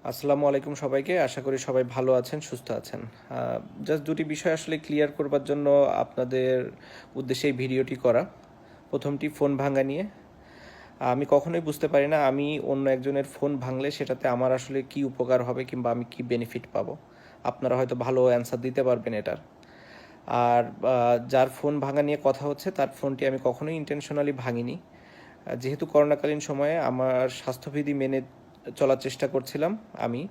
আসসালামু আলাইকুম সবাইকে। আশা করি সবাই ভালো আছেন, সুস্থ আছেন। জাস্ট দুটি বিষয় আসলে ক্লিয়ার করবার জন্য আপনাদের উদ্দেশ্যে এই ভিডিওটি করা। প্রথমটি ফোন ভাঙা নিয়ে। আমি কখনোই বুঝতে পারি না আমি অন্য একজনের ফোন ভাঙলে সেটাতে আমার আসলে কি উপকার হবে কিংবা আমি কি বেনিফিট পাবো। আপনারা হয়তো ভালো অ্যান্সার দিতে পারবেন এটার। আর যার ফোন ভাঙা নিয়ে কথা হচ্ছে তার ফোনটি আমি কখনোই ইন্টেনশনালি ভাঙিনি। যেহেতু করোনাকালীন সময়ে আমার স্বাস্থ্যবিধি মেনে চলার চেষ্টা করছিলাম আমি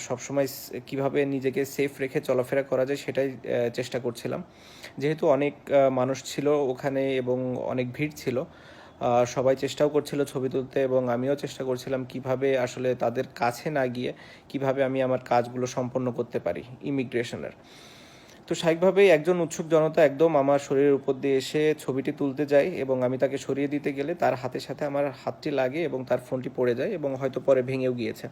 সবসময় কীভাবে নিজেকে সেফ রেখে চলাফেরা করা যায় সেটাই চেষ্টা করছিলাম। যেহেতু অনেক মানুষ ছিল ওখানে এবং অনেক ভিড় ছিল, সবাই চেষ্টাও করছিল ছবি তুলতে এবং আমিও চেষ্টা করছিলাম কিভাবে আসলে তাদের কাছে না গিয়ে কিভাবে আমি আমার কাজগুলো সম্পন্ন করতে পারি ইমিগ্রেশনের। তো স্বাভাবিকভাবেই একজন উৎসুক জনতা একদম আমার শরীরের উপর দিয়ে এসে ছবিটি তুলতে যায় এবং আমি তাকে সরিয়ে দিতে গেলে তার হাতের সাথে আমার হাতটি লাগে এবং তার ফোনটি পড়ে যায় এবং হয়তো পরে ভেঙেও গিয়েছে।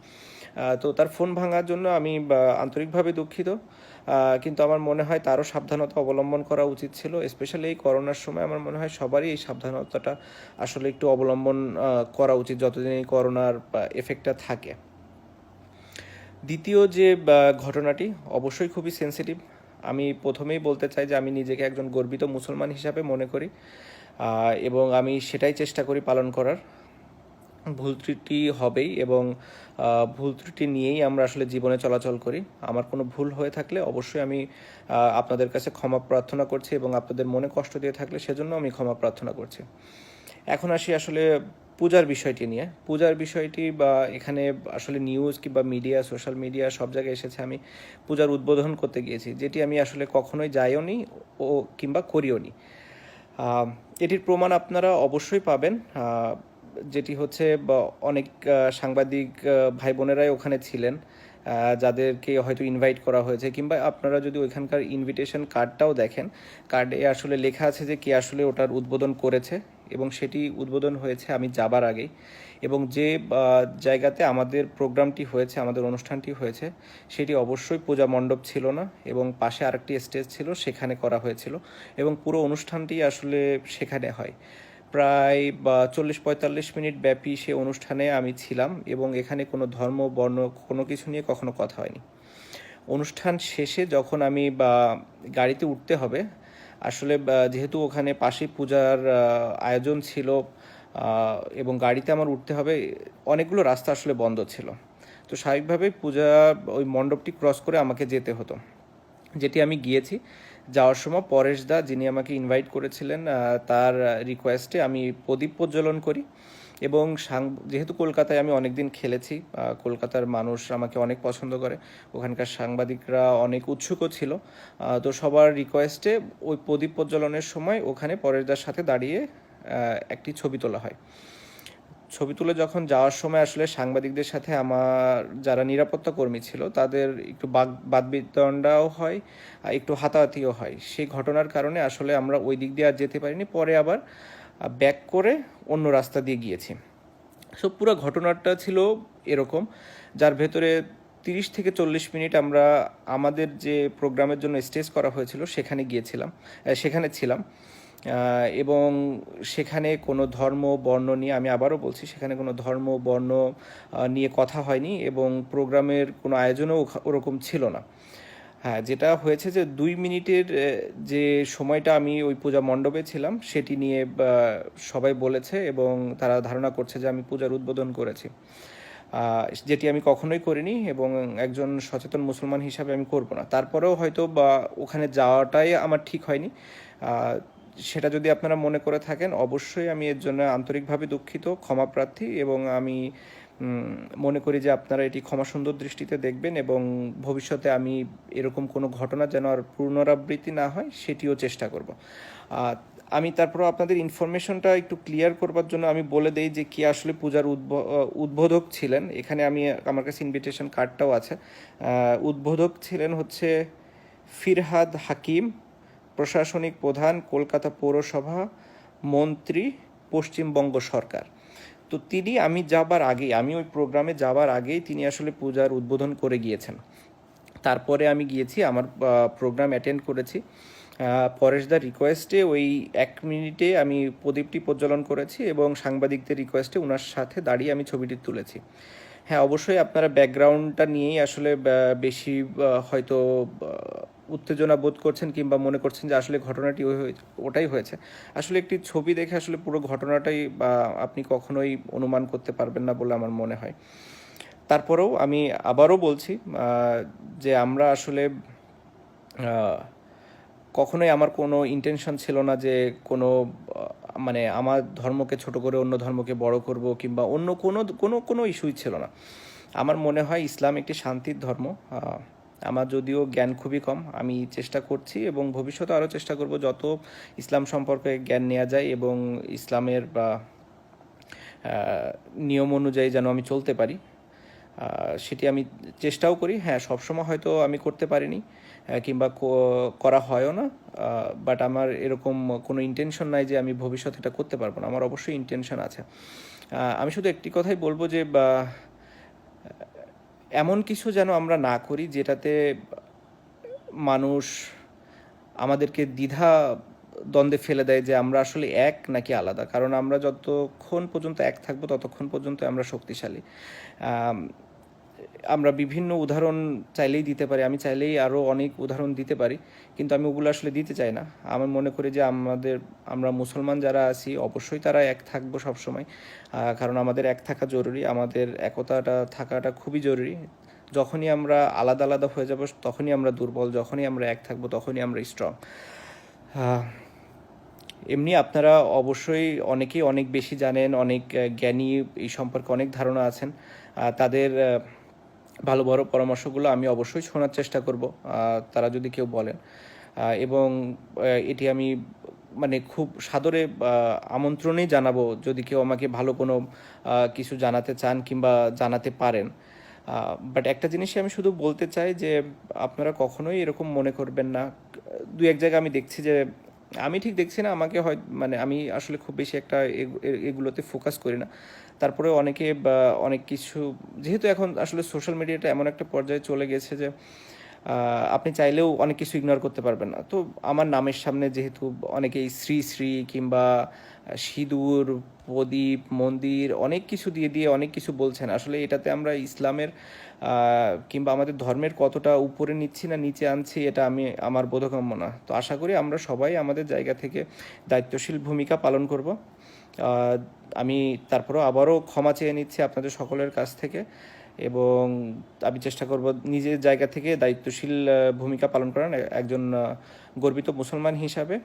তো তার ফোন ভাঙার জন্য আমি আন্তরিকভাবে দুঃখিত। কিন্তু আমার মনে হয় তারও সাবধানতা অবলম্বন করা উচিত ছিল। স্পেশালি এই করোনার সময় আমার মনে হয় সবারই এই সাবধানতাটা আসলে একটু অবলম্বন করা উচিত যতদিন এই করোনার এফেক্টটা থাকে। দ্বিতীয় যে ঘটনাটি অবশ্যই খুবই সেন্সিটিভ। আমি প্রথমেই বলতে চাই যে আমি নিজেকে একজন গর্বিত মুসলমান হিসাবে মনে করি এবং আমি সেটাই চেষ্টা করি পালন করার। ভুল ত্রুটি হবেই এবং ভুল ত্রুটি নিয়েই আমরা আসলে জীবনে চলাচল করি। আমার কোনো ভুল হয়ে থাকলে অবশ্যই আমি আপনাদের কাছে ক্ষমা প্রার্থনা করছি এবং আপনাদের মনে কষ্ট দিয়ে থাকলে সেজন্য আমি ক্ষমা প্রার্থনা করছি। এখন আসি আসলে পূজার বিষয়টি নিয়ে। পূজার বিষয়টি বা এখানে আসলে নিউজ কিংবা মিডিয়া, সোশ্যাল মিডিয়া সব জায়গায় এসেছে আমি পূজার উদ্বোধন করতে গিয়েছি, যেটি আমি আসলে কখনোই যাইও নি ও কিংবা করিও নি। এটির প্রমাণ আপনারা অবশ্যই পাবেন, যেটি হচ্ছে অনেক সাংবাদিক ভাই বোনেরাই ওখানে ছিলেন, যাদেরকে হয়তো ইনভাইট করা হয়েছে কিংবা আপনারা যদি ওইখানকার ইনভিটেশন কার্ডটাও দেখেন, কার্ডে আসলে লেখা আছে যে কে আসলে ওটার উদ্বোধন করেছে এবং সেটি উদ্বোধন হয়েছে আমি যাবার আগেই। এবং যে জায়গাতে আমাদের প্রোগ্রামটি হয়েছে, আমাদের অনুষ্ঠানটি হয়েছে, সেটি অবশ্যই পূজা মণ্ডপ ছিল না এবং পাশে আরেকটি স্টেজ ছিল, সেখানে করা হয়েছিল এবং পুরো অনুষ্ঠানটি আসলে সেখানে হয়। প্রায় 40-45 মিনিট ব্যাপী সে অনুষ্ঠানে আমি ছিলাম এবং এখানে কোনো ধর্ম বর্ণ কোনো কিছু নিয়ে কখনো কথা হয়নি। অনুষ্ঠান শেষে যখন আমি গাড়িতে উঠতে হবে, আসলে যেহেতু ওখানে পাশেই পূজার আয়োজন ছিল এবং গাড়িতে আমার উঠতে হবে, অনেকগুলো রাস্তা আসলে বন্ধ ছিল। তো স্বাভাবিকভাবেই পূজা ওই মণ্ডপটি ক্রস করে আমাকে যেতে হতো, যেটি আমি গিয়েছি। যাওয়ার সময় পরেশ দা, যিনি আমাকে ইনভাইট করেছিলেন, তার রিকোয়েস্টে আমি প্রদীপ প্রজ্বলন করি এবং যেহেতু কলকাতায় আমি অনেক দিন খেলেছি, কলকাতার মানুষ আমাকে অনেক পছন্দ করে, ওখানকার সাংবাদিকরা অনেক উৎসুকও ছিল। তো সবার রিকোয়েস্টে ওই প্রদীপ প্রজ্বলনের সময় ওখানে পরেশদার সাথে দাঁড়িয়ে একটি ছবি তোলা হয়। ছবি তুলে যখন যাওয়ার সময় আসলে সাংবাদিকদের সাথে আমার যারা নিরাপত্তা কর্মী ছিল তাদের একটু বাদবিতণ্ডাও হয়, একটু হাতাহাতিও হয়। সেই ঘটনার কারণে আসলে আমরা ওই দিক দিয়ে আর যেতে পারিনি, পরে আবার ব্যাক করে অন্য রাস্তা দিয়ে গিয়েছি। সো পুরো ঘটনাটা ছিল এরকম, যার ভেতরে 30 থেকে 40 মিনিট আমরা আমাদের যে প্রোগ্রামের জন্য স্টেজ করা হয়েছিল সেখানে ছিলাম এবং সেখানে কোনো ধর্ম বর্ণ নিয়ে, আমি আবারও বলছি, সেখানে কোনো ধর্ম বর্ণ নিয়ে কথা হয়নি এবং প্রোগ্রামের কোনো আয়োজনও ওরকম ছিল না। হ্যাঁ, যেটা হয়েছে যে 2 মিনিটের যে সময়টা আমি ওই পূজা মণ্ডপে ছিলাম সেটি নিয়ে সবাই বলেছে এবং তারা ধারণা করছে যে আমি পূজার উদ্বোধন করেছি, যেটি আমি কখনোই করিনি এবং একজন সচেতন মুসলমান হিসাবে আমি করব না। তারপরেও হয়তো ওখানে যাওয়াটাই আমার ঠিক হয়নি। সেটা যদি আপনারা মনে করে থাকেন, অবশ্যই আমি এর জন্য আন্তরিকভাবে দুঃখিত, ক্ষমাপ্রার্থী এবং আমি মনে করি যে আপনারা এটি ক্ষমাসুন্দর দৃষ্টিতে দেখবেন এবং ভবিষ্যতে আমি এরকম কোনো ঘটনা যেন আর পুনরাবৃত্তি না হয় সেটিও চেষ্টা করব। আমি তারপর আপনাদের ইনফরমেশনটা একটু ক্লিয়ার করবার জন্য আমি বলে দেই যে কি আসলে পূজার উদ্বোধক ছিলেন। এখানে আমার কাছে ইনভিটেশন কার্ডটাও আছে। উদ্বোধক ছিলেন হচ্ছে ফিরহাদ হাকিম, প্রশাসনিক প্রধান, কলকাতা পৌরসভা, মন্ত্রী, পশ্চিমবঙ্গ সরকার। তো আমি ওই প্রোগ্রামে যাবার আগেই তিনি আসলে পূজার উদ্বোধন করে গিয়েছেন। তারপরে আমি গিয়েছি, আমার প্রোগ্রাম অ্যাটেন্ড করেছি। পরেশদার রিকোয়েস্টে ওই 1 মিনিটে আমি প্রদীপটি প্রজ্বলন করেছি এবং সাংবাদিকদের রিকোয়েস্টে ওনার সাথে দাঁড়িয়ে আমি ছবিটি তুলেছি। হ্যাঁ, অবশ্যই আপনারা ব্যাকগ্রাউন্ডটা নিয়েই আসলে বেশি হয়তো উত্তেজনা বোধ করছেন কিংবা মনে করছেন যে আসলে ঘটনাটি ওটাই হয়েছে। আসলে একটি ছবি দেখে আসলে পুরো ঘটনাটাই আপনি কখনোই অনুমান করতে পারবেন না বলে আমার মনে হয়। তারপরেও আমি আবারও বলছি যে আমরা আসলে কখনোই আমার কোনো ইন্টেনশন ছিল না যে কোনো মানে আমার ধর্মকে ছোট করে অন্য ধর্মকে বড় করব কিংবা অন্য কোনো কোনো কোনো ইস্যুই ছিল না। আমার মনে হয় ইসলাম একটি শান্তির ধর্ম। আমার যদিও জ্ঞান খুবই কম, আমি চেষ্টা করছি এবং ভবিষ্যতে আরও চেষ্টা করব যত ইসলাম সম্পর্কে জ্ঞান নেওয়া যায় এবং ইসলামের নিয়ম অনুযায়ী যেন আমি চলতে পারি, সেটি আমি চেষ্টাও করি। হ্যাঁ, সবসময় হয়তো আমি করতে পারিনি কিংবা করা হয়ও না, বাট আমার এরকম কোনো ইন্টেনশন নাই যে আমি ভবিষ্যতে এটা করতে পারবো না। আমার অবশ্যই ইন্টেনশন আছে। আমি শুধু একটি কথাই বলবো যে এমন কিছু যেন আমরা না করি যেটাতে মানুষ আমাদেরকে দ্বিধা দ্বন্দ্বে ফেলে দেয় যে আমরা আসলে এক নাকি আলাদা। কারণ আমরা যতক্ষণ পর্যন্ত এক থাকবো ততক্ষণ পর্যন্ত আমরা শক্তিশালী। আমরা বিভিন্ন উদাহরণ চাইলেই দিতে পারি, আমি চাইলেই আরও অনেক উদাহরণ দিতে পারি, কিন্তু আমি ওগুলো আসলে দিতে চাই না। আমি মনে করি যে আমরা মুসলমান যারা আছি অবশ্যই তারা এক থাকবো সবসময়, কারণ আমাদের এক থাকা জরুরি, আমাদের একতাটা থাকাটা খুবই জরুরি। যখনই আমরা আলাদা আলাদা হয়ে যাব তখনই আমরা দুর্বল, যখনই আমরা এক থাকবো তখনই আমরা স্ট্রং। এমনি আপনারা অবশ্যই অনেকেই অনেক বেশি জানেন, অনেক জ্ঞানী, এই সম্পর্কে অনেক ধারণা আছেন। তাদের ভালো বড় পরামর্শগুলো আমি অবশ্যই শোনার চেষ্টা করব, তারা যদি কেউ বলেন। এবং এটি আমি মানে খুব সাদরে আমন্ত্রণই জানাবো যদি কেউ আমাকে ভালো কোনো কিছু জানাতে চান কিংবা জানাতে পারেন। বাট একটা জিনিসই আমি শুধু বলতে চাই যে আপনারা কখনোই এরকম মনে করবেন না। দু এক জায়গায় আমি দেখছি যে আমি ঠিক দেখছি না, আমাকে হয় মানে আমি আসলে খুব বেশি একটা এগুলোতে ফোকাস করি না। তারপরে অনেকে অনেক কিছু, যেহেতু এখন আসলে সোশ্যাল মিডিয়াটা এমন একটা পর্যায়ে চলে গেছে যে আপনি চাইলেও অনেক কিছু ইগনোর করতে পারবেন না। তো আমার নামের সামনে যেহেতু অনেকেই শ্রী শ্রী কিংবা সিঁদুর, প্রদীপ, মন্দির অনেক কিছু দিয়ে দিয়ে অনেক কিছু বলছেন, আসলে এটাতে আমরা ইসলামের কিংবা আমাদের ধর্মের কতটা উপরে নিচ্ছি না নিচে আনছি এটা আমার বোধগম্য না। তো আশা করি আমরা সবাই আমাদের জায়গা থেকে দায়িত্বশীল ভূমিকা পালন করব। আমি তারপরেও আবারও ক্ষমা চেয়ে নিচ্ছি আপনাদের সকলের কাছ থেকে এবং আমি চেষ্টা করব নিজের জায়গা থেকে দায়িত্বশীল ভূমিকা পালন করার, একজন গর্বিত মুসলমান হিসাবে।